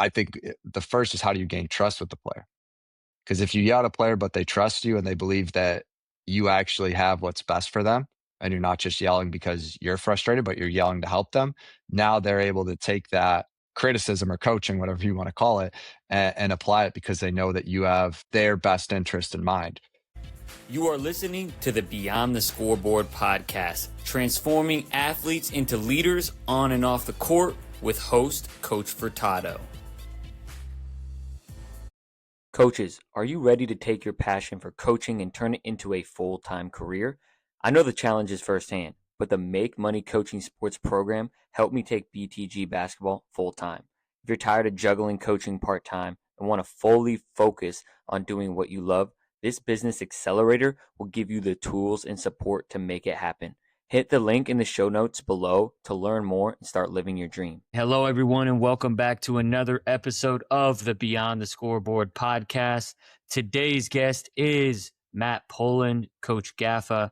I think the first is, how do you gain trust with the player? Because if you yell at a player, but they trust you and they believe that you actually have what's best for them, and you're not just yelling because you're frustrated, but you're yelling to help them, now they're able to take that criticism or coaching, whatever you want to call it, and apply it because they know that you have their best interest in mind. You are listening to the Beyond the Scoreboard Podcast, transforming athletes into leaders on and off the court with host Coach Furtado. Coaches, are you ready to take your passion for coaching and turn it into a full-time career? I know the challenges firsthand, but the Make Money Coaching Sports program helped me take BTG basketball full-time. If you're tired of juggling coaching part-time and want to fully focus on doing what you love, this business accelerator will give you the tools and support to make it happen. Hit the link in the show notes below to learn more and start living your dream. Hello, everyone, and welcome back to another episode of the Beyond the Scoreboard Podcast. Today's guest is Matt Poland, Coach Gaffa.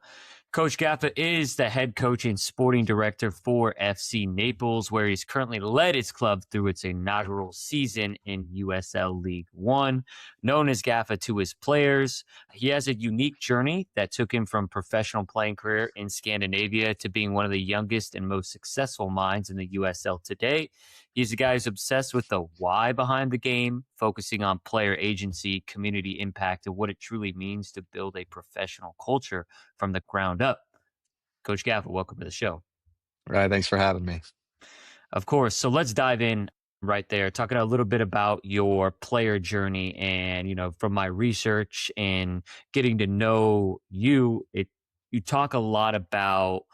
Coach Gaffa is the head coach and sporting director for FC Naples, where he's currently led his club through its inaugural season in USL League One. Known as Gaffa to his players, he has a unique journey that took him from professional playing career in Scandinavia to being one of the youngest and most successful minds in the USL today. He's a guy who's obsessed with the why behind the game, focusing on player agency, community impact, and what it truly means to build a professional culture from the ground up. Coach Gaffa, welcome to the show. Right. Thanks for having me. Of course. So let's dive in right there, talking a little bit about your player journey. And, from my research and getting to know you, you talk a lot about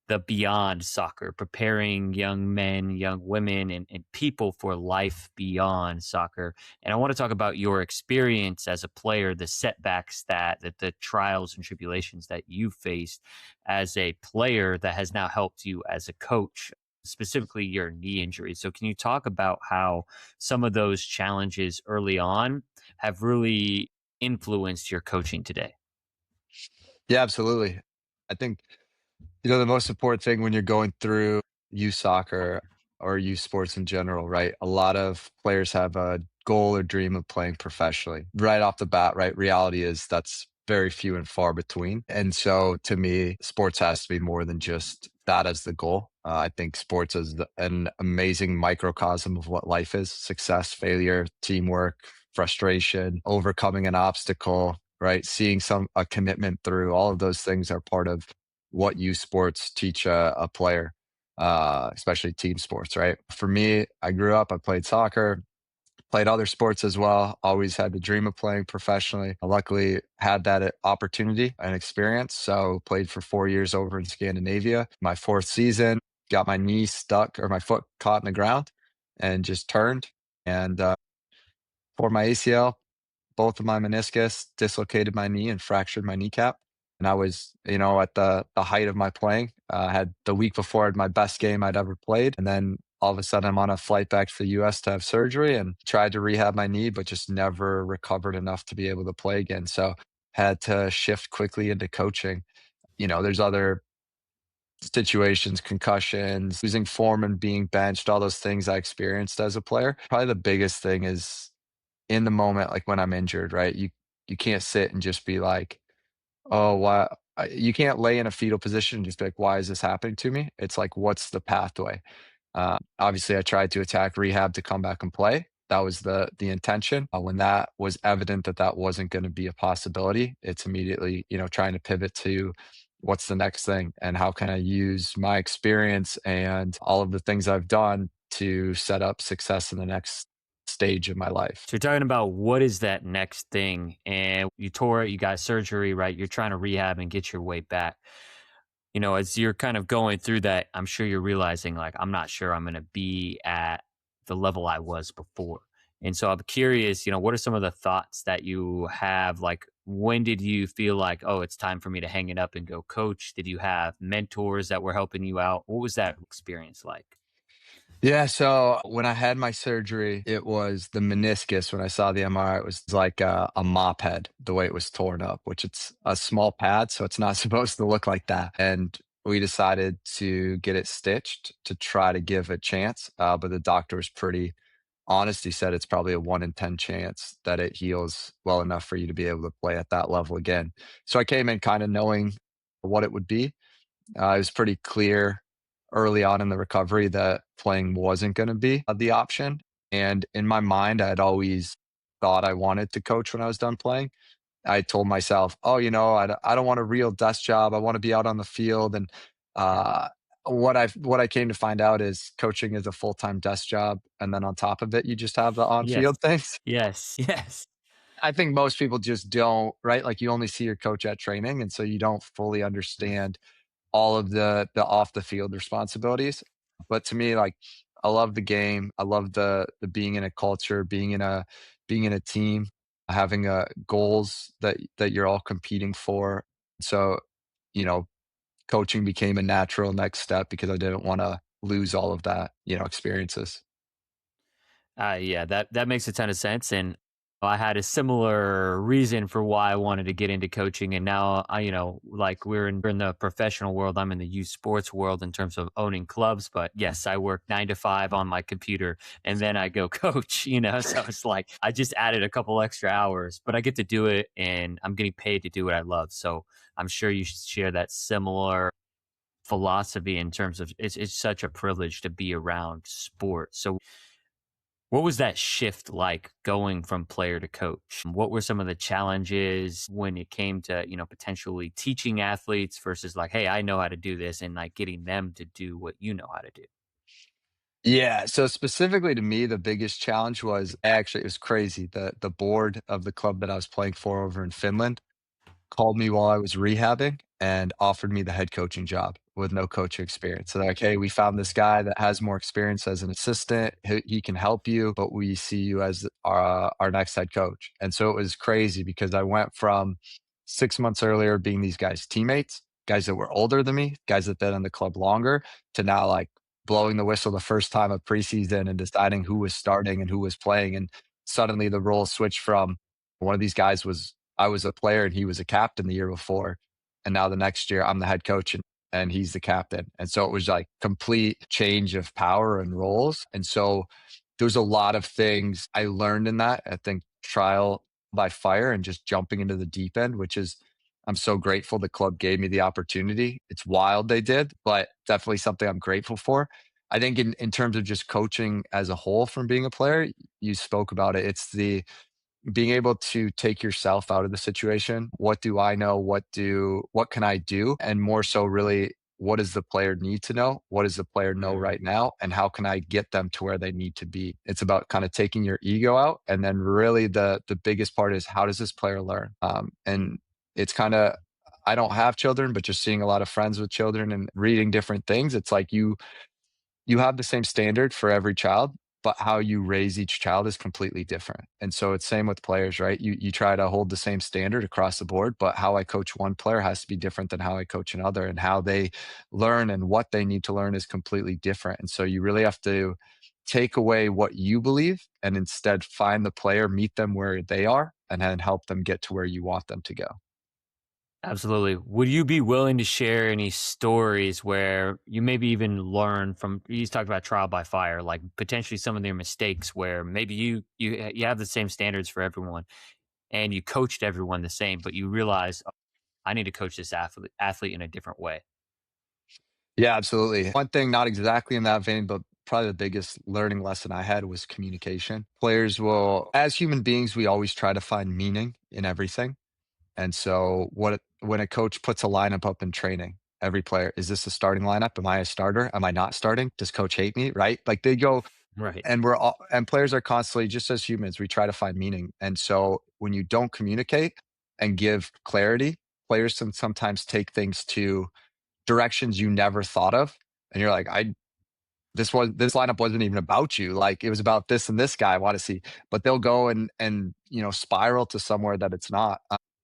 the beyond soccer, preparing young men, young women, and people for life beyond soccer. And I want to talk about your experience as a player, the setbacks that the trials and tribulations that you faced as a player that has now helped you as a coach, specifically your knee injury. So can you talk about how some of those challenges early on have really influenced your coaching today? Yeah, absolutely. I think the most important thing when you're going through youth soccer or youth sports in general, right? A lot of players have a goal or dream of playing professionally. Right off the bat, right? Reality is that's very few and far between. And so to me, sports has to be more than just that as the goal. I think sports is an amazing microcosm of what life is: success, failure, teamwork, frustration, overcoming an obstacle, right? Seeing a commitment through. All of those things are part of what youth sports teach a player, especially team sports, right? For me, I grew up, I played soccer, played other sports as well, always had the dream of playing professionally. I luckily had that opportunity and experience. So played for 4 years over in Scandinavia. My fourth season, got my knee stuck, or my foot caught in the ground and just turned. And for my ACL, both of my meniscus, dislocated my knee and fractured my kneecap. And I was, at the height of my playing. Had the week before, had my best game I'd ever played. And then all of a sudden I'm on a flight back to the US to have surgery, and tried to rehab my knee, but just never recovered enough to be able to play again. So had to shift quickly into coaching. There's other situations, concussions, losing form and being benched, all those things I experienced as a player. Probably the biggest thing is in the moment, like when I'm injured, right? You can't sit and just be like, oh, why? You can't lay in a fetal position and just be like, why is this happening to me? It's like, what's the pathway? Obviously, I tried to attack rehab to come back and play. That was the intention. When that was evident that wasn't going to be a possibility, it's immediately, trying to pivot to what's the next thing, and how can I use my experience and all of the things I've done to set up success in the next stage of my life. So you're talking about what is that next thing, and you tore it, you got surgery, right? You're trying to rehab and get your way back. As you're kind of going through that, I'm sure you're realizing, like, I'm not sure I'm going to be at the level I was before. And so I'm curious, what are some of the thoughts that you have? Like, when did you feel like, oh, it's time for me to hang it up and go coach? Did you have mentors that were helping you out? What was that experience like? Yeah, so when I had my surgery, it was the meniscus. When I saw the MRI, it was like a mop head, the way it was torn up, which it's a small pad, so it's not supposed to look like that. And we decided to get it stitched to try to give a chance, but the doctor was pretty honesty said it's probably a 1 in 10 chance that it heals well enough for you to be able to play at that level again. So I came in kind of knowing what it would be. It was pretty clear early on in the recovery that playing wasn't going to be the option. And in my mind, I had always thought I wanted to coach when I was done playing. I told myself, "Oh, I don't want a real desk job. I want to be out on the field." And uh, what I came to find out is coaching is a full-time desk job, and then on top of it, you just have the Yes. on-field things. Yes. Yes. I think most people just don't, right? Like you only see your coach at training, and so you don't fully understand all of the off the field responsibilities. But to me, like I love the game. I love the being in a culture, being in a team, having goals that you're all competing for. So, you know, coaching became a natural next step because I didn't want to lose all of that, experiences. Yeah, that makes a ton of sense, and I had a similar reason for why I wanted to get into coaching, and now like we're in the professional world. I'm in the youth sports world in terms of owning clubs, but yes, I work 9 to 5 on my computer, and then I go coach. So it's like I just added a couple extra hours, but I get to do it, and I'm getting paid to do what I love. So I'm sure you share that similar philosophy in terms of it's such a privilege to be around sports. So what was that shift like going from player to coach? What were some of the challenges when it came to, potentially teaching athletes versus like, hey, I know how to do this and like getting them to do what you know how to do? Yeah. So specifically to me, the biggest challenge was actually it was crazy. The board of the club that I was playing for over in Finland called me while I was rehabbing and offered me the head coaching job with no coaching experience. So they're like, "Hey, we found this guy that has more experience as an assistant. He can help you, but we see you as our next head coach." And so it was crazy because I went from 6 months earlier being these guys' teammates, guys that were older than me, guys that been in the club longer, to now like blowing the whistle the first time of preseason and deciding who was starting and who was playing. And suddenly the role switched from one of these guys was I was a player and he was a captain the year before. And now the next year I'm the head coach and he's the captain. And so it was like complete change of power and roles. And so there's a lot of things I learned in that. I think trial by fire and just jumping into the deep end, which is I'm so grateful the club gave me the opportunity. It's wild they did, but definitely something I'm grateful for. I think in terms of just coaching as a whole from being a player, you spoke about it. It's the being able to take yourself out of the situation. What do I know? What can I do? And more so really, what does the player need to know? What does the player know Mm. right now? And how can I get them to where they need to be? It's about kind of taking your ego out. And then really the biggest part is how does this player learn? And it's kind of I don't have children, but just seeing a lot of friends with children and reading different things, it's like you have the same standard for every child, but how you raise each child is completely different. And so it's same with players, right? You try to hold the same standard across the board, but how I coach one player has to be different than how I coach another, and how they learn and what they need to learn is completely different. And so you really have to take away what you believe and instead find the player, meet them where they are, and then help them get to where you want them to go. Absolutely. Would you be willing to share any stories where you maybe even learn from? You talked about trial by fire, like potentially some of their mistakes, where maybe you have the same standards for everyone, and you coached everyone the same, but you realize, "Oh, I need to coach this athlete in a different way." Yeah, absolutely. One thing, not exactly in that vein, but probably the biggest learning lesson I had was communication. Players will, as human beings, we always try to find meaning in everything. And so, when a coach puts a lineup up in training, every player, is this a starting lineup? Am I a starter? Am I not starting? Does coach hate me? Right? Like they go, Right. and and players are constantly, just as humans, we try to find meaning. And so, when you don't communicate and give clarity, players can sometimes take things to directions you never thought of. And you're like, this lineup wasn't even about you. Like it was about this and this guy I want to see, but they'll go and spiral to somewhere that it's not.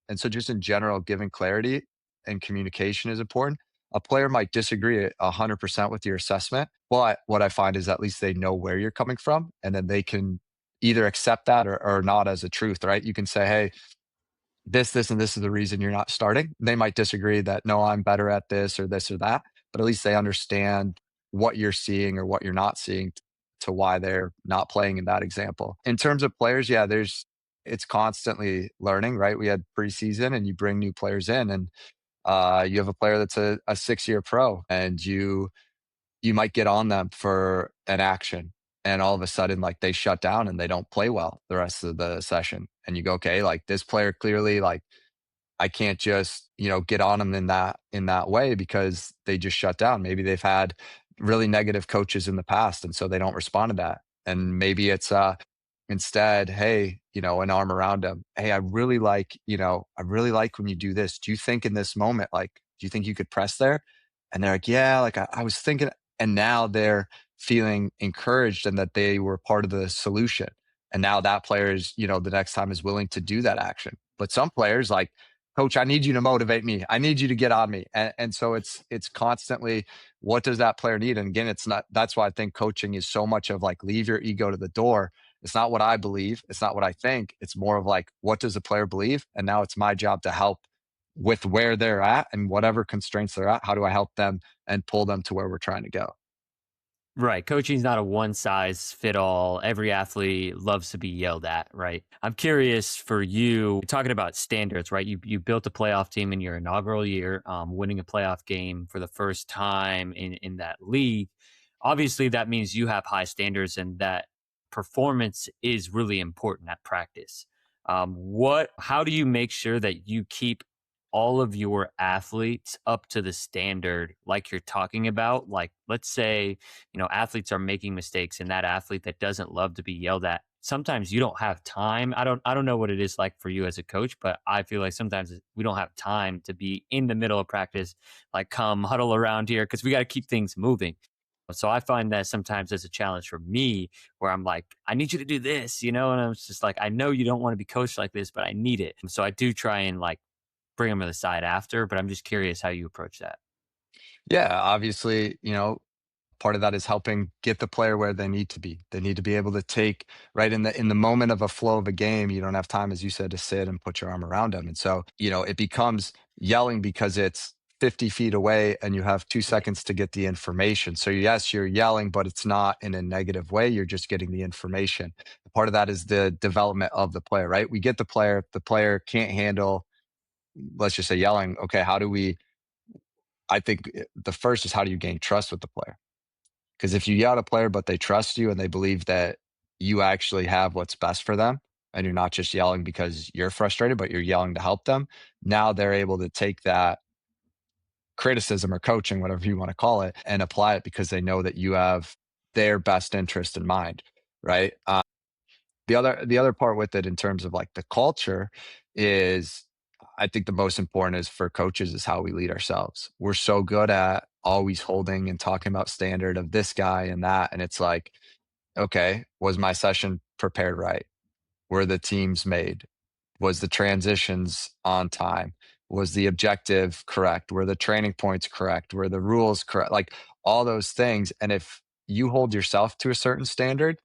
And so just in general, giving clarity and communication is important. A player might disagree 100% with your assessment, but what I find is at least they know where you're coming from, and then they can either accept that or not as a truth, right? You can say, hey, this, and this is the reason you're not starting. They might disagree that, no, I'm better at this or that, but at least they understand what you're seeing or what you're not seeing. to why they're not playing in that example. In terms of players, yeah, it's constantly learning, right? We had preseason and you bring new players in, and you have a player that's a 6-year pro, and you might get on them for an action, and all of a sudden like they shut down and they don't play well the rest of the session. And you go, okay, like this player clearly, like I can't just, get on them in that way because they just shut down. Maybe they've had really negative coaches in the past, and so they don't respond to that. And maybe it's instead, hey, an arm around them. Hey, I really like when you do this. Do you think in this moment, like, do you think you could press there? And they're like, yeah, like I was thinking. And now they're feeling encouraged and that they were part of the solution. And now that player is, the next time is willing to do that action. But some players like, coach, I need you to motivate me. I need you to get on me. And so it's constantly, what does that player need? And again, that's why I think coaching is so much of like, leave your ego to the door. It's not what I believe. It's not what I think. It's more of like, what does the player believe? And now it's my job to help with where they're at and whatever constraints they're at. How do I help them and pull them to where we're trying to go? Right. Coaching is not a one size fit all. Every athlete loves to be yelled at, right? I'm curious for you, talking about standards, right? You built a playoff team in your inaugural year, winning a playoff game for the first time in that league. Obviously, that means you have high standards and that performance is really important at practice. How do you make sure that you keep all of your athletes up to the standard like you're talking about? Like, let's say, athletes are making mistakes and that athlete that doesn't love to be yelled at, sometimes you don't have time. I don't know what it is like for you as a coach, but I feel like sometimes we don't have time to be in the middle of practice, like, come huddle around here, because we got to keep things moving. So I find that sometimes as a challenge for me, where I'm like, I need you to do this, and I'm just like, I know you don't want to be coached like this, but I need it. So I do try and like bring them to the side after, but I'm just curious how you approach that. Yeah, obviously, part of that is helping get the player where they need to be. They need to be able to take right in the moment of a flow of a game. You don't have time, as you said, to sit and put your arm around them. And so, it becomes yelling because it's 50 feet away and you have 2 seconds to get the information. So yes, you're yelling, but it's not in a negative way. You're just getting the information. Part of that is the development of the player, right? We get the player can't handle, let's just say, yelling. Okay, I think the first is, how do you gain trust with the player? Because if you yell at a player, but they trust you and they believe that you actually have what's best for them, and you're not just yelling because you're frustrated, but you're yelling to help them, now they're able to take that criticism or coaching, whatever you want to call it, and apply it because they know that you have their best interest in mind, right? The other part with it in terms of like the culture is, I think the most important is for coaches is how we lead ourselves. We're so good at always holding and talking about standard of this guy and that. And it's like, okay, was my session prepared right? Were the teams made? Was the transitions on time? Was the objective correct? Were the training points correct? Were the rules correct? Like all those things. And if you hold yourself to a certain standard,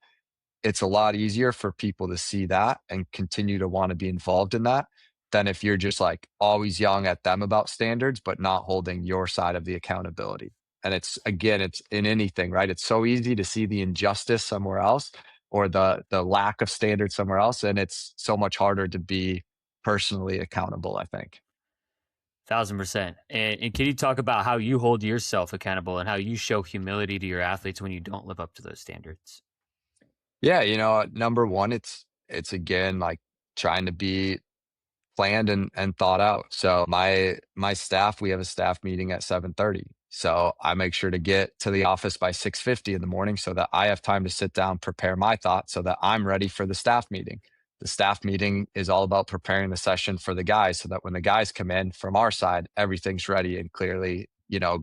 it's a lot easier for people to see that and continue to want to be involved in that than if you're just like always yelling at them about standards, but not holding your side of the accountability. And it's in anything, right? It's so easy to see the injustice somewhere else or the lack of standards somewhere else. And it's so much harder to be personally accountable, I think. 1,000%. And can you talk about how you hold yourself accountable and how you show humility to your athletes when you don't live up to those standards? Yeah, number one, it's again like trying to be planned and thought out. So my staff, we have a staff meeting at 7:30. So I make sure to get to the office by 6:50 in the morning so that I have time to sit down, prepare my thoughts so that I'm ready for the staff meeting. The staff meeting is all about preparing the session for the guys so that when the guys come in from our side, everything's ready and clearly,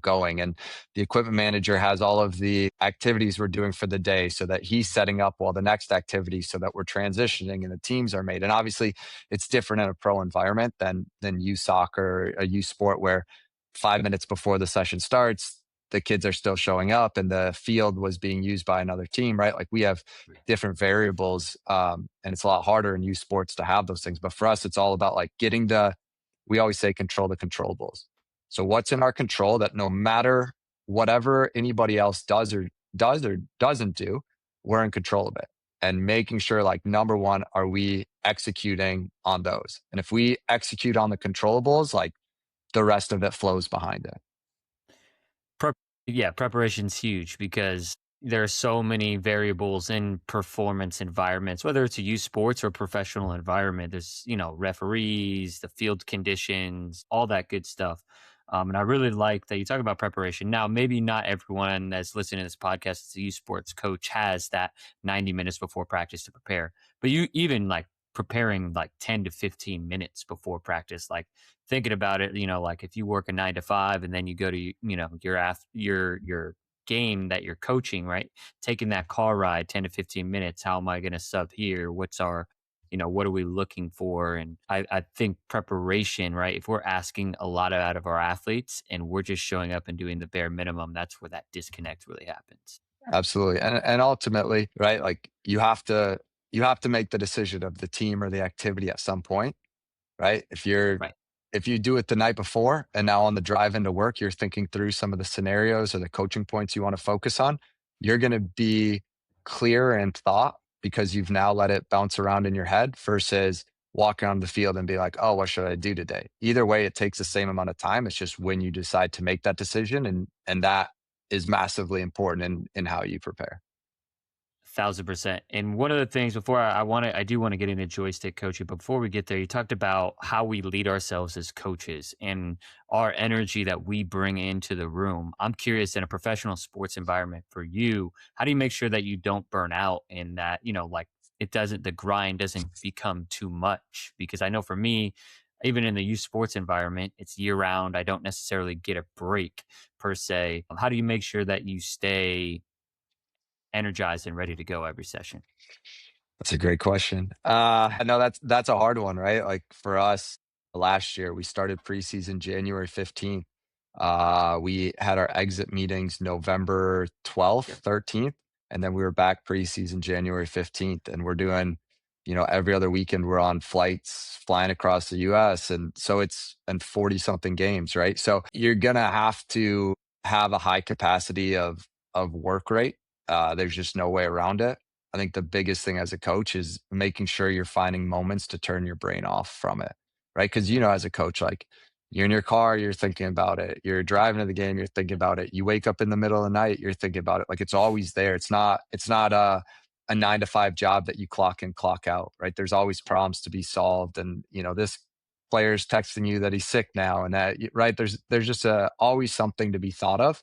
going. And the equipment manager has all of the activities we're doing for the day so that he's setting up all the next activities so that we're transitioning and the teams are made. And obviously it's different in a pro environment than youth soccer, a youth sport where 5 minutes before the session starts, the kids are still showing up and the field was being used by another team, right? Like we have different variables, and it's a lot harder in youth sports to have those things. But for us, it's all about like we always say, control the controllables. So what's in our control that no matter whatever anybody else does or doesn't do, we're in control of it. And making sure, like, number one, are we executing on those? And if we execute on the controllables, like, the rest of it flows behind it. Prep, yeah, preparation's huge because there are so many variables in performance environments, whether it's a youth sports or professional environment. There's, referees, the field conditions, all that good stuff. And I really like that you talk about preparation. Now, maybe not everyone that's listening to this podcast as a youth sports coach has that 90 minutes before practice to prepare, but you even like preparing like 10 to 15 minutes before practice, like thinking about it, like if you work a 9 to 5 and then you go to, your game that you're coaching, right? Taking that car ride 10 to 15 minutes. How am I going to sub here? What's our, what are we looking for? And I think preparation, right? If we're asking a lot out of our athletes and we're just showing up and doing the bare minimum, that's where that disconnect really happens. Absolutely. And ultimately, right, like, you have to make the decision of the team or the activity at some point, right? Right. If you do it the night before and now on the drive into work, you're thinking through some of the scenarios or the coaching points you want to focus on, you're going to be clear in thought because you've now let it bounce around in your head versus walking on the field and be like, oh, what should I do today? Either way, it takes the same amount of time. It's just when you decide to make that decision. And that is massively important in how you prepare. 1,000%. And one of the things before I do want to get into joystick coaching. But before we get there, you talked about how we lead ourselves as coaches and our energy that we bring into the room. I'm curious, in a professional sports environment for you, how do you make sure that you don't burn out and that, like the grind doesn't become too much? Because I know for me, even in the youth sports environment, it's year round. I don't necessarily get a break per se. How do you make sure that you stay energized and ready to go every session? That's a great question. I know that's a hard one, right? Like, for us, last year we started preseason January 15th. We had our exit meetings November 12th, 13th, and then we were back preseason January 15th. And we're doing, every other weekend we're on flights flying across the US. And so it's and 40 something games, right? So you're gonna have to have a high capacity of work rate. There's just no way around it. I think the biggest thing as a coach is making sure you're finding moments to turn your brain off from it, right? Because, as a coach, like, you're in your car, you're thinking about it. You're driving to the game, you're thinking about it. You wake up in the middle of the night, you're thinking about it. Like, it's always there. It's not a 9 to 5 job that you clock in, clock out, right? There's always problems to be solved. And, this player's texting you that he's sick now and that, right? There's just always something to be thought of.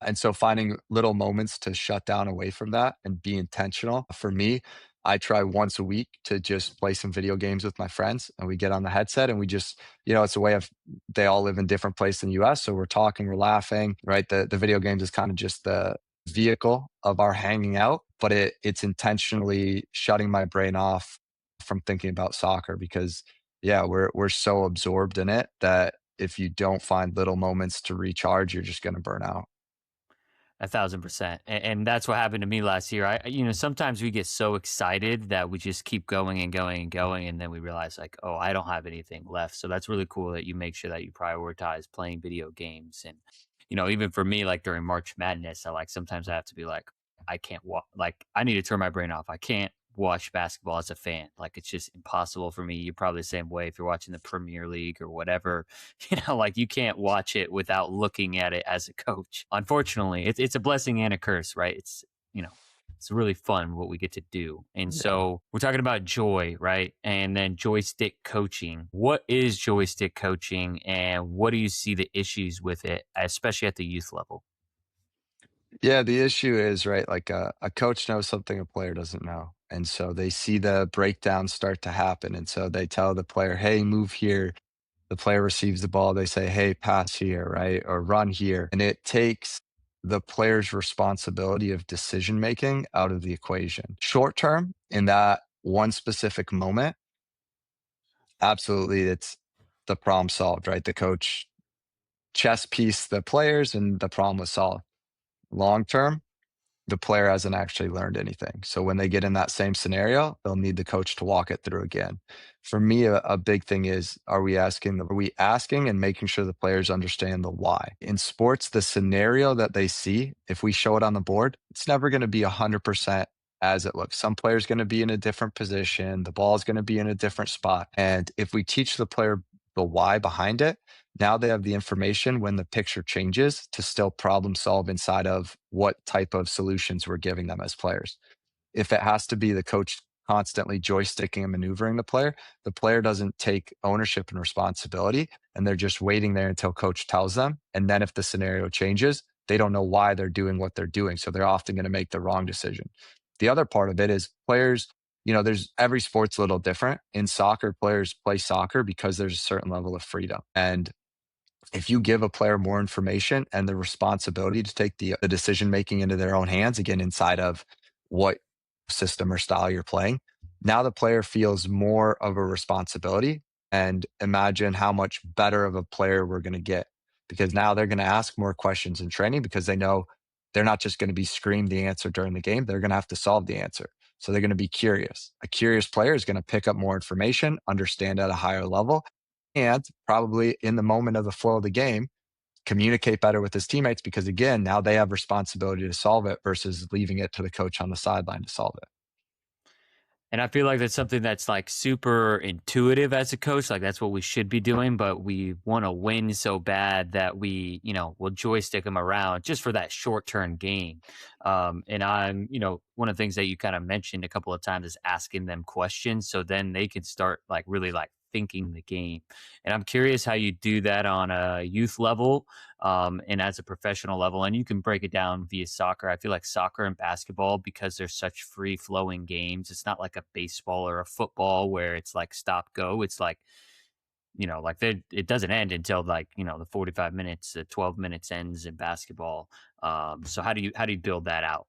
And so finding little moments to shut down away from that and be intentional. For me, I try once a week to just play some video games with my friends, and we get on the headset and we just, it's a way of, they all live in different places in the US. So we're talking, we're laughing, right? The video games is kind of just the vehicle of our hanging out, but it's intentionally shutting my brain off from thinking about soccer because, yeah, we're so absorbed in it that if you don't find little moments to recharge, you're just going to burn out. 1,000%. And that's what happened to me last year. Sometimes we get so excited that we just keep going and going and going. And then we realize, like, oh, I don't have anything left. So that's really cool that you make sure that you prioritize playing video games. And, even for me, like during March Madness, sometimes I have to be like, I can't watch, like, I need to turn my brain off. I can't watch basketball as a fan. Like, it's just impossible for me. You're probably the same way if you're watching the Premier League or whatever. Like, you can't watch it without looking at it as a coach. Unfortunately, it's a blessing and a curse, right? It's really fun what we get to do. And Yeah. so we're talking about joy, right? And then joystick coaching. What is joystick coaching and what do you see the issues with it, especially at the youth level? Yeah, the issue is, right, like, a coach knows something a player doesn't know. And so they see the breakdown start to happen. And so they tell the player, hey, move here. The player receives the ball. They say, hey, pass here, right? Or run here. And it takes the player's responsibility of decision making out of the equation. Short term, in that one specific moment, absolutely, it's the problem solved, right? The coach chess pieced the players and the problem was solved. Long term, the player hasn't actually learned anything. So when they get in that same scenario, they'll need the coach to walk it through again. For me, a big thing is, are we asking and making sure the players understand the why? In sports, the scenario that they see, if we show it on the board, it's never going to be 100% as it looks. Some player's going to be in a different position. The ball is going to be in a different spot. And if we teach the player the why behind it, now they have the information when the picture changes to still problem solve inside of what type of solutions we're giving them as players. If it has to be the coach constantly joysticking and maneuvering the player doesn't take ownership and responsibility, and they're just waiting there until coach tells them. And then if the scenario changes, they don't know why they're doing what they're doing. So they're often going to make the wrong decision. The other part of it is players, there's every sport's a little different. In soccer, players play soccer because there's a certain level of freedom. And if you give a player more information and the responsibility to take the decision making into their own hands, again, inside of what system or style you're playing, now the player feels more of a responsibility. And imagine how much better of a player we're going to get, because now they're going to ask more questions in training because they know they're not just going to be screamed the answer during the game. They're going to have to solve the answer. So they're going to be curious. A curious player is going to pick up more information, understand at a higher level, and probably in the moment of the flow of the game, communicate better with his teammates because, again, now they have responsibility to solve it versus leaving it to the coach on the sideline to solve it. And I feel like that's something that's like super intuitive as a coach. Like that's what we should be doing, but we want to win so bad that we, will joystick them around just for that short-term gain. And I'm, one of the things that you kind of mentioned a couple of times is asking them questions. So then they can start like really like thinking the game. And I'm curious how you do that on a youth level and as a professional level. And you can break it down via soccer. I feel like soccer and basketball, because they're such free flowing games, it's not like a baseball or a football where it's like stop go. It's like, like it doesn't end until like, the 45 minutes, the 12 minutes ends in basketball. So how do you build that out?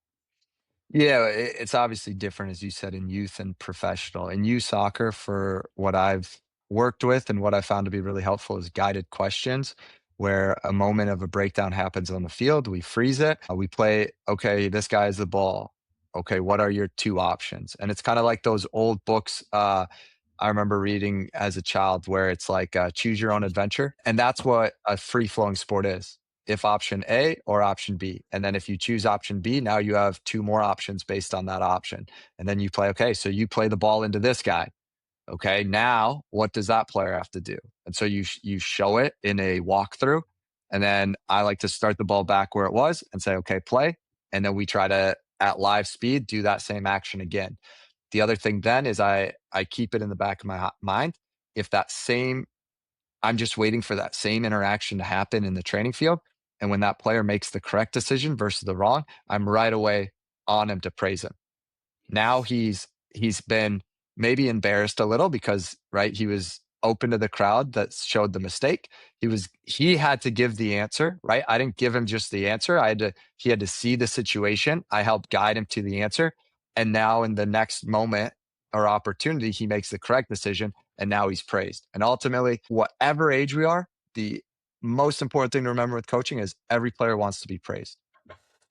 Yeah, it's obviously different, as you said, in youth and professional. In youth soccer, for what I've worked with and what I found to be really helpful is guided questions, where a moment of a breakdown happens on the field. We freeze it. We play, okay, this guy has the ball. Okay, what are your two options? And it's kind of like those old books. I remember reading as a child where it's like choose your own adventure. And that's what a free flowing sport is. If option A or option B. And then if you choose option B, now you have two more options based on that option. And then you play, okay, so you play the ball into this guy. Okay, now what does that player have to do? And so you show it in a walkthrough. And then I like to start the ball back where it was and say, okay, play. And then we try to, at live speed, do that same action again. The other thing then is I keep it in the back of my mind. If that same, I'm just waiting for that same interaction to happen in the training field. And when that player makes the correct decision versus the wrong, I'm right away on him to praise him. Now he's been maybe embarrassed a little because, right, he was open to the crowd that showed the mistake. He had to give the answer, right? I didn't give him just the answer. He had to see the situation. I helped guide him to the answer. And now in the next moment or opportunity, he makes the correct decision and now he's praised. And ultimately, whatever age we are, the most important thing to remember with coaching is every player wants to be praised.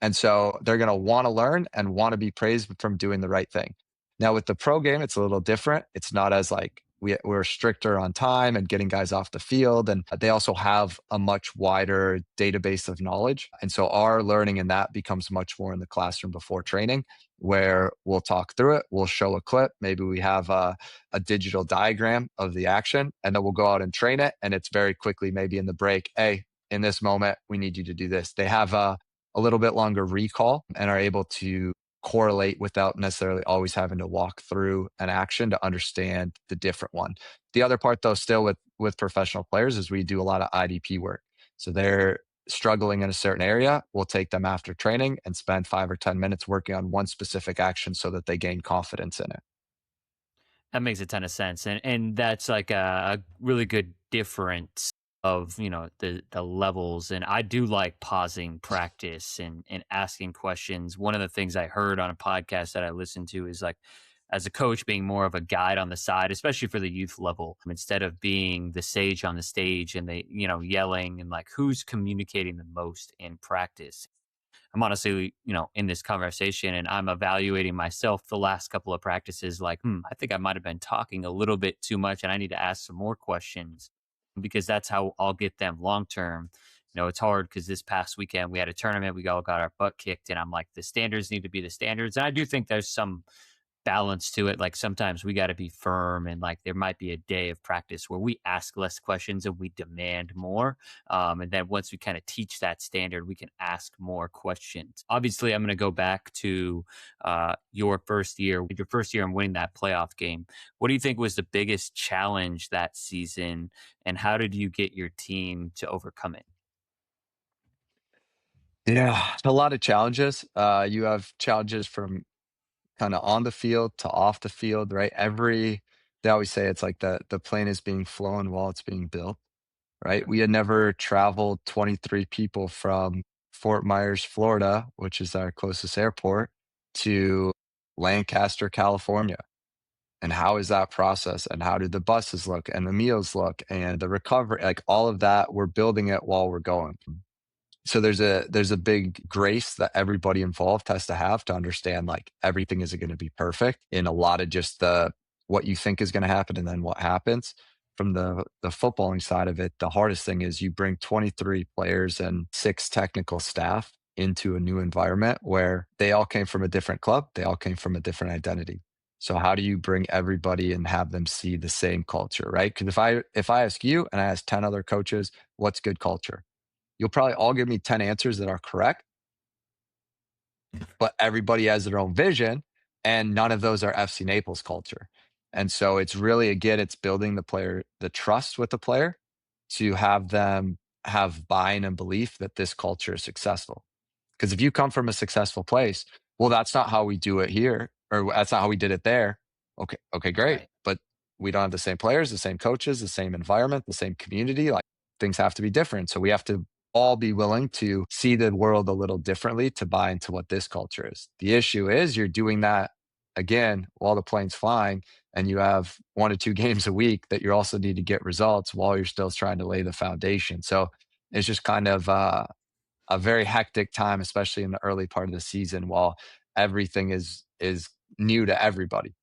And so they're going to want to learn and want to be praised from doing the right thing. Now with the pro game, it's a little different. It's not as like we're stricter on time and getting guys off the field. And they also have a much wider database of knowledge. And so our learning in that becomes much more in the classroom before training, where we'll talk through it. We'll show a clip. Maybe we have a digital diagram of the action, and then we'll go out and train it. And it's very quickly, maybe in the break, hey, in this moment, we need you to do this. They have a little bit longer recall and are able to correlate without necessarily always having to walk through an action to understand the different one. The other part, though, still with professional players is we do a lot of IDP work. So they're struggling in a certain area. We'll take them after training and spend 5 or 10 minutes working on one specific action so that they gain confidence in it. That makes a ton of sense, and that's like a really good difference of the levels. And I do like pausing practice and asking questions. One of the things I heard on a podcast that I listened to is like, as a coach, being more of a guide on the side, especially for the youth level, instead of being the sage on the stage and they yelling and like who's communicating the most in practice. I'm honestly, in this conversation and I'm evaluating myself the last couple of practices like, I think I might have been talking a little bit too much and I need to ask some more questions because that's how I'll get them long term. It's hard because this past weekend we had a tournament, we all got our butt kicked, and I'm like, the standards need to be the standards. And I do think there's some balance to it. Like sometimes we got to be firm, and like there might be a day of practice where we ask less questions and we demand more. And then once we kind of teach that standard, we can ask more questions. Obviously, I'm going to go back to your first year in winning that playoff game. What do you think was the biggest challenge that season, and how did you get your team to overcome it? Yeah, a lot of challenges. You have challenges from kind of on the field to off the field, right? They always say it's like the plane is being flown while it's being built, right? Sure. We had never traveled 23 people from Fort Myers, Florida, which is our closest airport, to Lancaster, California. And how is that process? And how do the buses look and the meals look and the recovery, like all of that, we're building it while we're going. So there's a big grace that everybody involved has to understand like everything isn't going to be perfect in a lot of just the what you think is going to happen and then what happens. From the footballing side of it, the hardest thing is you bring 23 players and 6 technical staff into a new environment where they all came from a different club, they all came from a different identity. So how do you bring everybody and have them see the same culture, right? Because if I ask you and I ask 10 other coaches, what's good culture? You'll probably all give me 10 answers that are correct, but everybody has their own vision, and none of those are FC Naples culture. And so it's really, again, it's building the trust with the player to have them have buy-in and belief that this culture is successful. Because if you come from a successful place, well, that's not how we do it here, or that's not how we did it there. Okay, great. Right. But we don't have the same players, the same coaches, the same environment, the same community. Like things have to be different. So we have to all be willing to see the world a little differently to buy into what this culture is. The issue is you're doing that again while the plane's flying and you have 1 to 2 games a week that you also need to get results while you're still trying to lay the foundation. So it's just kind of a very hectic time, especially in the early part of the season while everything is new to everybody.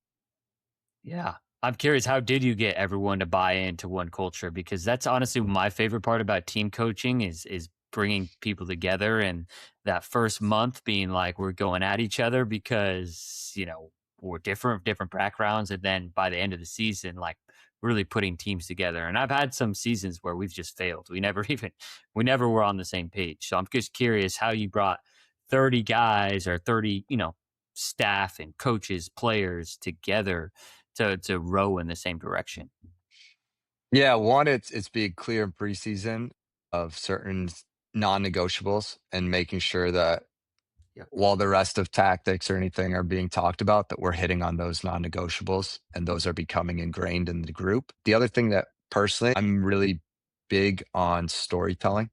Yeah. I'm curious, how did you get everyone to buy into one culture? Because that's honestly my favorite part about team coaching is bringing people together, and that first month being like we're going at each other because, we're different backgrounds, and then by the end of the season like really putting teams together. And I've had some seasons where we've just failed. We never were on the same page. So I'm just curious how you brought 30 guys or 30, staff and coaches, players together to row in the same direction. Yeah, one, it's being clear in preseason of certain non-negotiables and making sure that Yep. while the rest of tactics or anything are being talked about, that we're hitting on those non-negotiables and those are becoming ingrained in the group. The other thing that personally I'm really big on storytelling.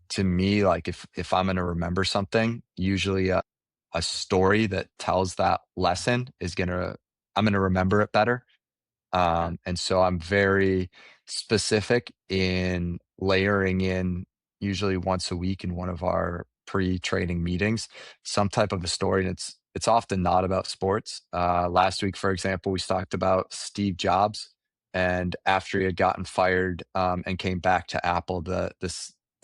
To me, like if I'm going to remember something, usually a story that tells that lesson I'm going to remember it better. Okay. And so I'm very specific in layering in usually once a week in one of our pre-training meetings, some type of a story. And it's often not about sports. Last week, for example, we talked about Steve Jobs, and after he had gotten fired and came back to Apple, the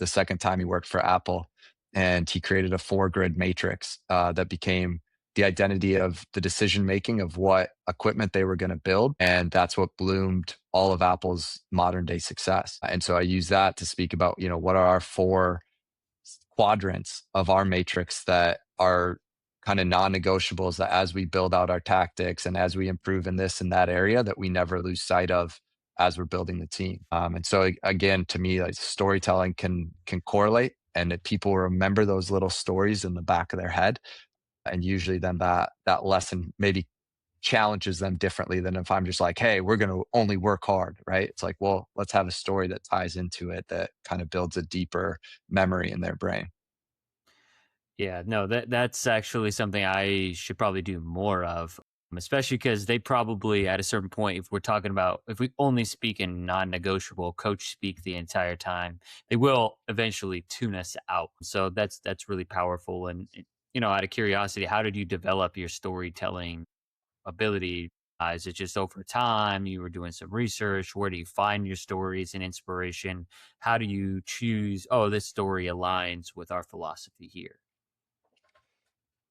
second time he worked for Apple, and he created a 4-grid matrix that became the identity of the decision making of what equipment they were going to build. And that's what bloomed all of Apple's modern day success. And so I use that to speak about, what are our 4 quadrants of our matrix that are kind of non-negotiables that as we build out our tactics and as we improve in this and that area that we never lose sight of as we're building the team. And so again, to me, like storytelling can correlate and that people remember those little stories in the back of their head, and usually then that lesson maybe challenges them differently than if I'm just like, hey, we're going to only work hard, right? It's like, well, let's have a story that ties into it that kind of builds a deeper memory in their brain. Yeah, no, that's actually something I should probably do more of. especially because they probably at a certain point, if we're talking about if we only speak in non-negotiable, coach speak the entire time, they will eventually tune us out. So that's really powerful. And out of curiosity, how did you develop your storytelling ability? Is it just over time? You were doing some research. Where do you find your stories and inspiration? How do you choose? Oh, this story aligns with our philosophy here.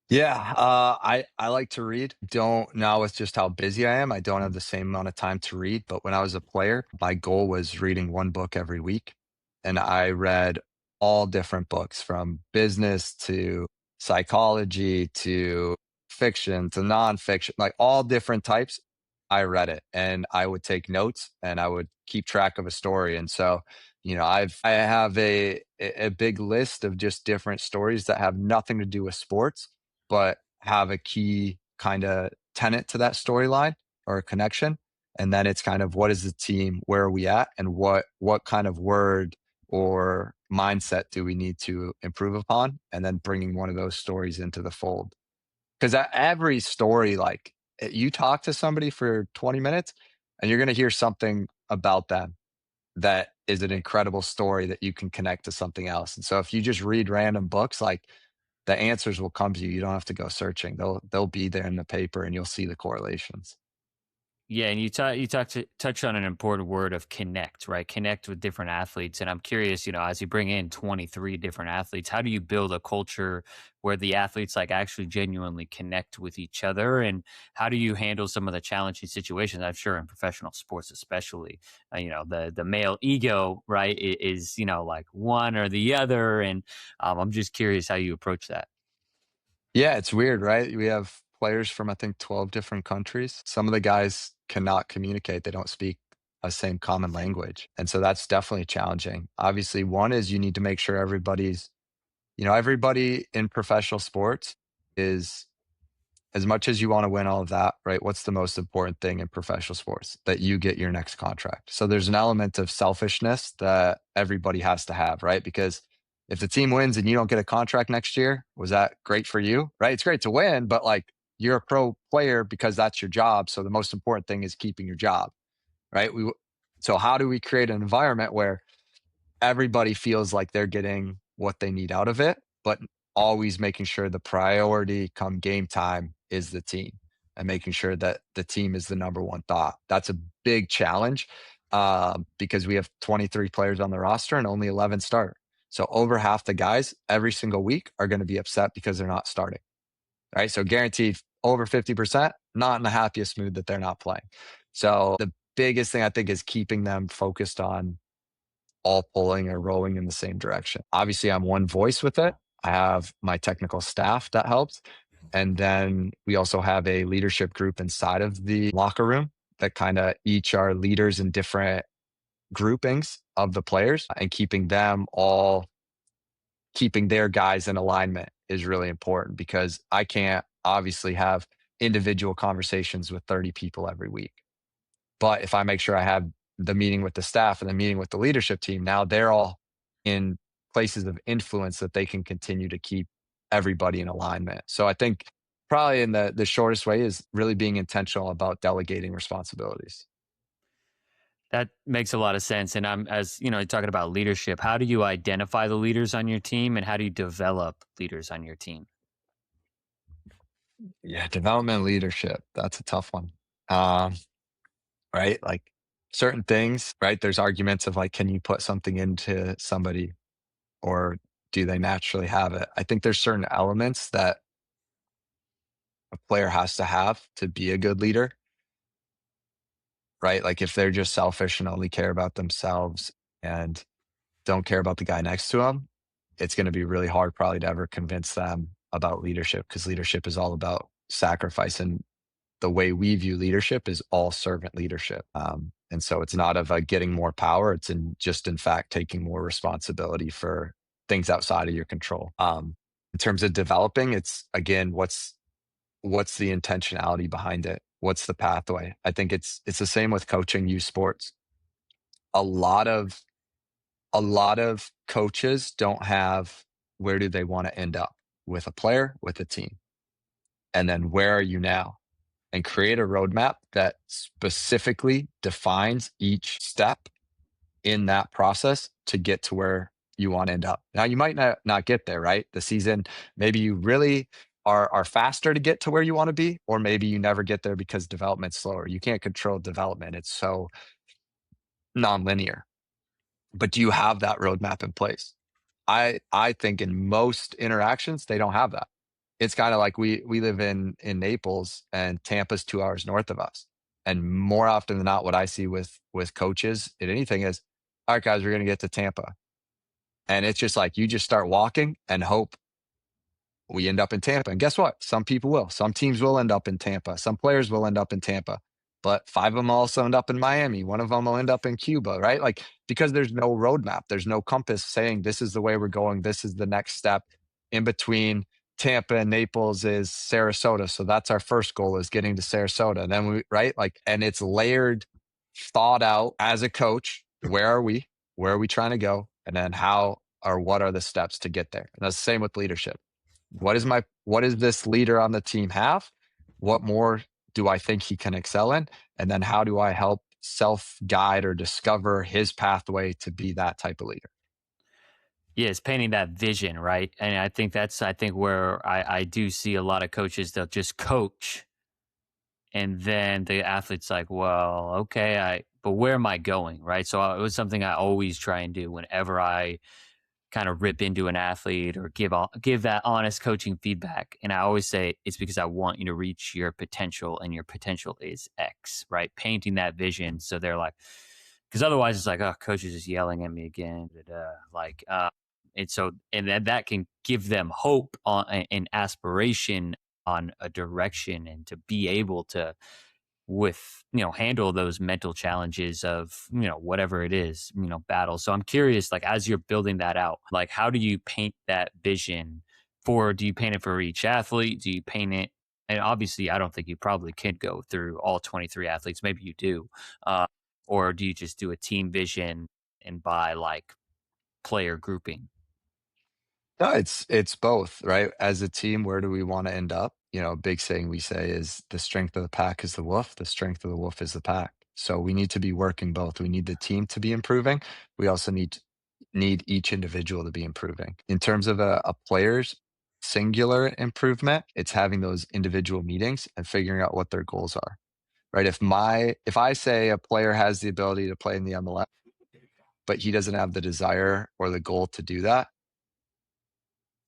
Yeah, I like to read. Don't now with just how busy I am, I don't have the same amount of time to read. But when I was a player, my goal was reading one book every week, and I read all different books from business to psychology to fiction to nonfiction, like all different types. I read it, and I would take notes, and I would keep track of a story. And so, I have a big list of just different stories that have nothing to do with sports but have a key kind of tenet to that storyline or a connection. And then it's kind of what is the team, where are we at, and what kind of word or mindset do we need to improve upon, and then bringing one of those stories into the fold. Because every story, like you talk to somebody for 20 minutes, and you're going to hear something about them that is an incredible story that you can connect to something else. And so if you just read random books, like the answers will come to you. You don't have to go searching. They'll be there in the paper and you'll see the correlations. Yeah, and touch on an important word of connect, right? Connect with different athletes, and I'm curious, as you bring in 23 different athletes, how do you build a culture where the athletes like actually genuinely connect with each other, and how do you handle some of the challenging situations? I'm sure in professional sports, especially, the male ego, right, is like one or the other, and I'm just curious how you approach that. Yeah, it's weird, right? We have players from I think 12 different countries. Some of the guys cannot communicate. They don't speak a same common language. And so that's definitely challenging. Obviously, one is you need to make sure everybody in professional sports is, as much as you want to win all of that, right? What's the most important thing in professional sports? That you get your next contract. So there's an element of selfishness that everybody has to have, right? Because if the team wins and you don't get a contract next year, was that great for you? Right? It's great to win, but like you're a pro player because that's your job. So the most important thing is keeping your job, right? So how do we create an environment where everybody feels like they're getting what they need out of it, but always making sure the priority come game time is the team and making sure that the team is the number one thought. That's a big challenge because we have 23 players on the roster and only 11 start. So over half the guys every single week are going to be upset because they're not starting. Right. So guaranteed over 50%, not in the happiest mood that they're not playing. So the biggest thing I think is keeping them focused on all pulling or rowing in the same direction. Obviously, I'm one voice with it. I have my technical staff that helps. And then we also have a leadership group inside of the locker room that kind of each are leaders in different groupings of the players, and keeping their guys in alignment is really important because I can't obviously have individual conversations with 30 people every week. But if I make sure I have the meeting with the staff and the meeting with the leadership team, now they're all in places of influence that they can continue to keep everybody in alignment. So I think probably in the shortest way is really being intentional about delegating responsibilities. That makes a lot of sense. And I'm, as talking about leadership, how do you identify the leaders on your team and how do you develop leaders on your team? Yeah, development leadership. That's a tough one. Um, right? Like certain things, right? There's arguments of like, can you put something into somebody or do they naturally have it? I think there's certain elements that a player has to have to be a good leader, right? Like if they're just selfish and only care about themselves and don't care about the guy next to them, it's going to be really hard probably to ever convince them about leadership because leadership is all about sacrifice. And the way we view leadership is all servant leadership. And so it's not of getting more power. It's in fact, taking more responsibility for things outside of your control. In terms of developing, it's again, what's the intentionality behind it? What's the pathway? I think it's the same with coaching youth sports. A lot of coaches don't have where do they want to end up with a player, with a team, and then where are you now? and create a roadmap that specifically defines each step in that process to get to where you want to end up. Now, you might not get there, right? The season, maybe you really are faster to get to where you want to be, or maybe you never get there because development's slower. You can't control development. It's so nonlinear. But do you have that roadmap in place? I think in most interactions, they don't have that. It's kind of like we live in Naples, and Tampa's 2 hours north of us. And more often than not, what I see with coaches in anything is, all right, guys, we're going to get to Tampa. And it's just like, you just start walking and hope we end up in Tampa. And guess what? Some people will. Some teams will end up in Tampa. Some players will end up in Tampa. But 5 of them also end up in Miami. One of them will end up in Cuba, right? Like, because there's no roadmap, there's no compass saying this is the way we're going. This is the next step. In between Tampa and Naples is Sarasota. So that's our first goal, is getting to Sarasota. And then right? Like, and it's layered, thought out as a coach. Where are we? Where are we trying to go? And then how or what are the steps to get there? And that's the same with leadership. What is this leader on the team have? What more do I think he can excel in? And then how do I help self-guide or discover his pathway to be that type of leader? Yeah, it's painting that vision, right? And I think where I do see a lot of coaches, they'll just coach, and then the athlete's like, well, okay, but where am I going? Right. So it was something I always try and do whenever I kind of rip into an athlete or give that honest coaching feedback. And I always say it's because I want you to reach your potential, and your potential is X, right? Painting that vision. So they're like, because otherwise it's like, oh, coach is just yelling at me again. Like, and so, and that can give them hope on an aspiration on a direction, and to be able to, with, handle those mental challenges of, whatever it is, battle. So I'm curious, like, as you're building that out, like, how do you paint that vision do you paint it for each athlete? Do you paint it? And obviously I don't think you probably could go through all 23 athletes. Maybe you do. Or do you just do a team vision and by like player grouping? No, it's both, right? As a team, where do we want to end up? A big saying we say is, the strength of the pack is the wolf, the strength of the wolf is the pack. So we need to be working both. We need the team to be improving. We also need each individual to be improving. In terms of a player's singular improvement, it's having those individual meetings and figuring out what their goals are. Right? If I say a player has the ability to play in the MLS, but he doesn't have the desire or the goal to do that,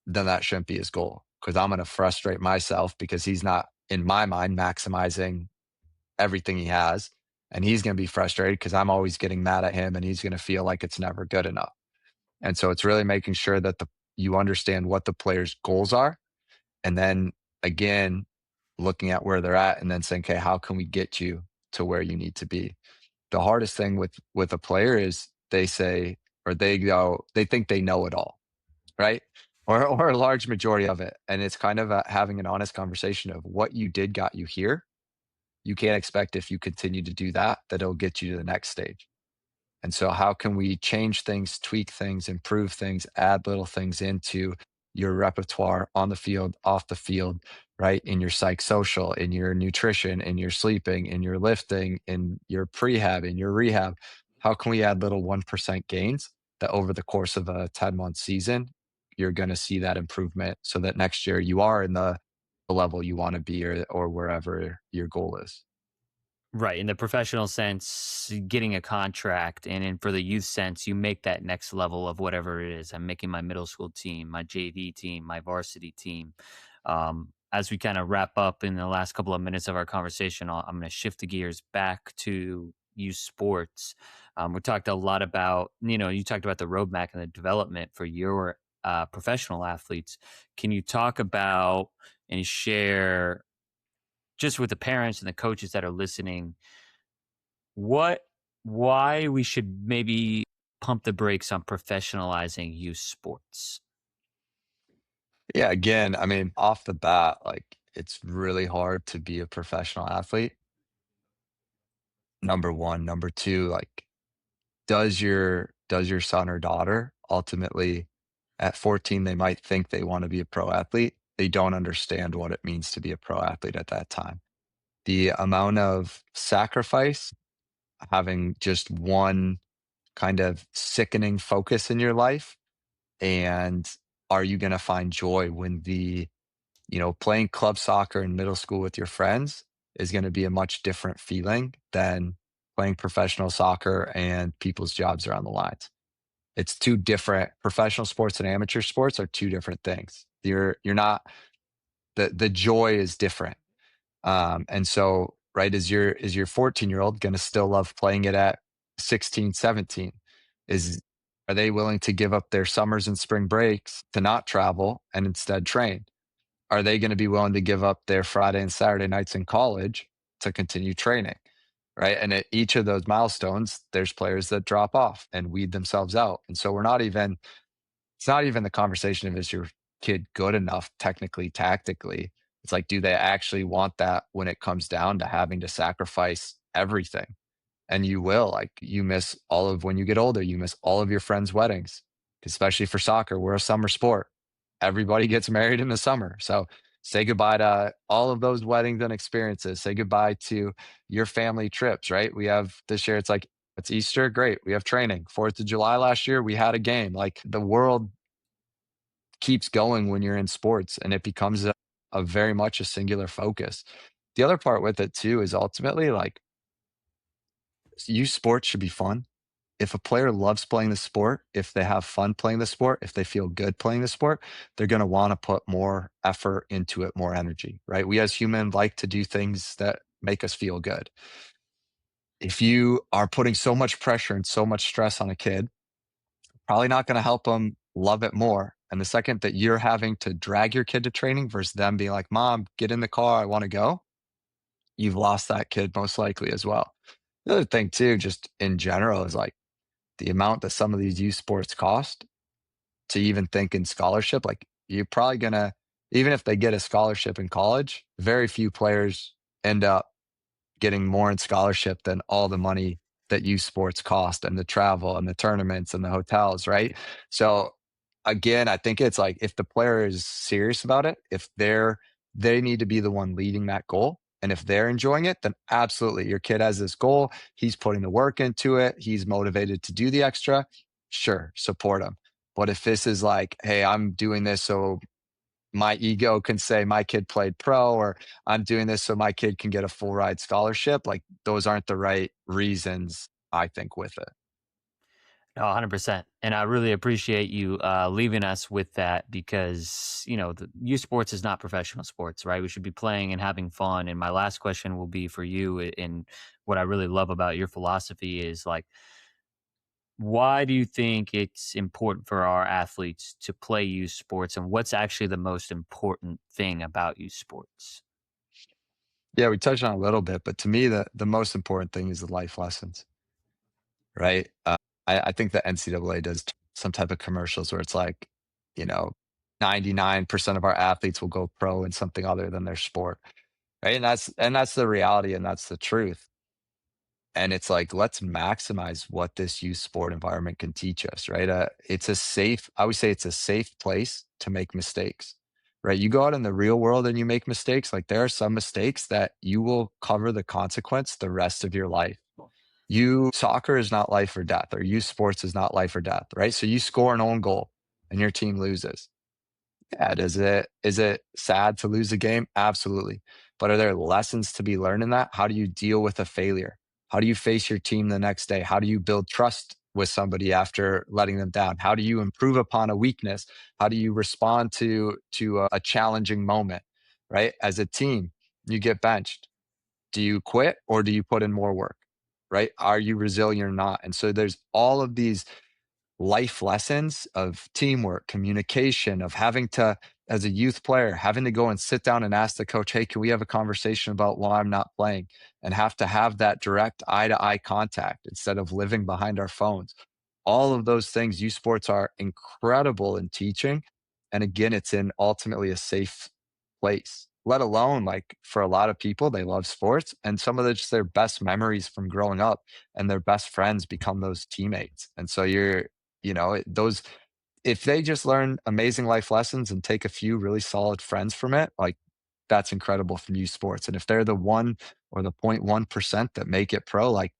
then that shouldn't be his goal, because I'm going to frustrate myself because he's not, in my mind, maximizing everything he has. And he's going to be frustrated because I'm always getting mad at him, and he's going to feel like it's never good enough. And so it's really making sure that you understand what the player's goals are. And then again, looking at where they're at and then saying, okay, how can we get you to where you need to be? The hardest thing with a player is they say, or they think they know it all, right? Or a large majority of it. And it's kind of having an honest conversation of what you did got you here. You can't expect, if you continue to do that it'll get you to the next stage. And so how can we change things, tweak things, improve things, add little things into your repertoire on the field, off the field, right? In your psychosocial, in your nutrition, in your sleeping, in your lifting, in your prehab, in your rehab. How can we add little 1% gains that over the course of a 10-month season, you're going to see that improvement, so that next year you are in the level you want to be, or wherever your goal is. Right. In the professional sense, getting a contract, and in for the youth sense, you make that next level of whatever it is. I'm making my middle school team, my JV team, my varsity team. As we kind of wrap up in the last couple of minutes of our conversation, I'm going to shift the gears back to youth sports. We talked a lot about, you talked about the roadmap and the development for your professional athletes. Can you talk about and share, just with the parents and the coaches that are listening, what why we should maybe pump the brakes on professionalizing youth sports? Yeah, again, I mean, off the bat, like, it's really hard to be a professional athlete. Number one. Number two, like, does your son or daughter ultimately, at 14, they might think they want to be a pro athlete. They don't understand what it means to be a pro athlete at that time. the amount of sacrifice, having just one kind of sickening focus in your life, and are you going to find joy when playing club soccer in middle school with your friends is going to be a much different feeling than playing professional soccer and people's jobs are on the lines. It's two different. Professional sports and amateur sports are two different things. You're not, the joy is different. And so, right, is your 14-year-old going to still love playing it at 16, 17? Are they willing to give up their summers and spring breaks to not travel and instead train? Are they going to be willing to give up their Friday and Saturday nights in college to continue training? Right. And at each of those milestones, there's players that drop off and weed themselves out. And so it's not even the conversation of, is your kid good enough technically, tactically? It's like, do they actually want that when it comes down to having to sacrifice everything? And you will, like, you miss all of, when you get older, you miss all of your friends' weddings, especially for soccer. We're a summer sport. Everybody gets married in the summer. So say goodbye to all of those weddings and experiences. Say goodbye to your family trips, right? We have this year, it's Easter. Great. We have training. 4th of July last year, we had a game. Like, the world keeps going when you're in sports, and it becomes a very much a singular focus. The other part with it too is ultimately, like, youth sports should be fun. If a player loves playing the sport, if they have fun playing the sport, if they feel good playing the sport, they're going to want to put more effort into it, more energy, right? We as humans like to do things that make us feel good. If you are putting so much pressure and so much stress on a kid, probably not going to help them love it more. And the second that you're having to drag your kid to training versus them being like, Mom, get in the car, I want to go, you've lost that kid most likely as well. The other thing too, just in general, is like the amount that some of these youth sports cost to even think in scholarship. Like, you're probably gonna, even if they get a scholarship in college, very few players end up getting more in scholarship than all the money that youth sports cost, and the travel and the tournaments and the hotels, right? So again, I think it's like, if the player is serious about it, if they need to be the one leading that goal. And if they're enjoying it, then absolutely, your kid has this goal. He's putting the work into it. He's motivated to do the extra. Sure, support him. But if this is like, hey, I'm doing this so my ego can say my kid played pro, or I'm doing this so my kid can get a full ride scholarship, like, those aren't the right reasons, I think, with it. No, 100%. And I really appreciate you leaving us with that because, the youth sports is not professional sports, right? We should be playing and having fun. And my last question will be for you. And what I really love about your philosophy is, like, why do you think it's important for our athletes to play youth sports? And what's actually the most important thing about youth sports? Yeah, we touched on it a little bit, but to me, the most important thing is the life lessons, right? I think the NCAA does some type of commercials where it's like, you know, 99% of our athletes will go pro in something other than their sport, right? And that's the reality, and that's the truth. And it's like, let's maximize what this youth sport environment can teach us, right? I would say it's a safe place to make mistakes, right? You go out in the real world and you make mistakes. Like, there are some mistakes that you will cover the consequence the rest of your life. Soccer is not life or death, or youth sports is not life or death, right? So you score an own goal and your team loses. Yeah, is it sad to lose a game? Absolutely. But are there lessons to be learned in that? How do you deal with a failure? How do you face your team the next day? How do you build trust with somebody after letting them down? How do you improve upon a weakness? How do you respond to a challenging moment, right? As a team, you get benched. Do you quit or do you put in more work? Right? Are you resilient or not? And so there's all of these life lessons of teamwork, communication, of having to, as a youth player, having to go and sit down and ask the coach, hey, can we have a conversation about why I'm not playing? And have to have that direct eye to eye contact instead of living behind our phones. All of those things, youth sports are incredible in teaching. And again, it's in ultimately a safe place, let alone, like, for a lot of people, they love sports, and some of just their best memories from growing up and their best friends become those teammates. And so those, if they just learn amazing life lessons and take a few really solid friends from it, like, that's incredible from youth sports. And if they're the 1 or the 0.1% that make it pro, like,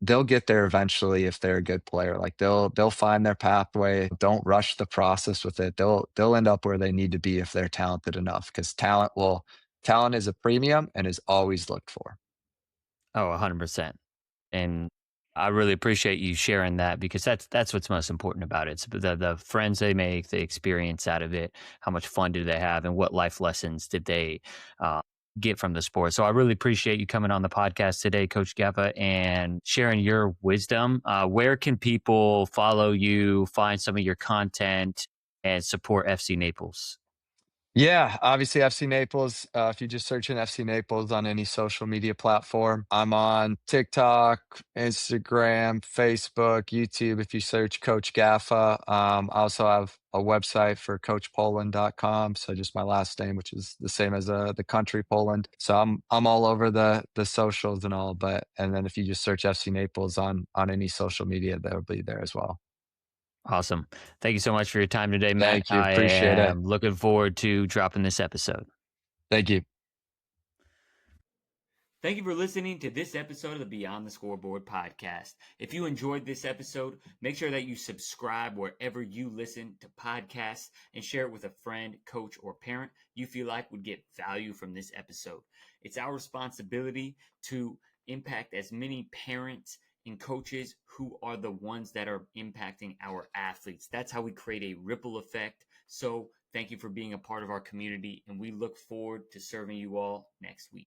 they'll get there eventually if they're a good player. Like, they'll find their pathway. Don't rush the process with it. They'll end up where they need to be if they're talented enough, because talent is a premium and is always looked for. Oh, 100%. And I really appreciate you sharing that, because that's what's most important about it. It's the friends they make, the experience out of it, how much fun do they have, and what life lessons did they uh, get from the sport. So I really appreciate you coming on the podcast today, Coach Gaffa, and sharing your wisdom. Where can people follow you, find some of your content, and support FC Naples? Yeah, obviously FC Naples. If you just search in FC Naples on any social media platform, I'm on TikTok, Instagram, Facebook, YouTube. If you search Coach Gaffa, I also have a website for coachpoland.com. So just my last name, which is the same as the country Poland. So I'm all over the socials and all. And then if you just search FC Naples on any social media, they'll be there as well. Awesome. Thank you so much for your time today, Matt. Thank you. I Appreciate it. am looking forward to dropping this episode. Thank you. Thank you for listening to this episode of the Beyond the Scoreboard podcast. If you enjoyed this episode, make sure that you subscribe wherever you listen to podcasts and share it with a friend, coach, or parent you feel like would get value from this episode. It's our responsibility to impact as many parents and coaches who are the ones that are impacting our athletes. That's how we create a ripple effect. So thank you for being a part of our community, and we look forward to serving you all next week.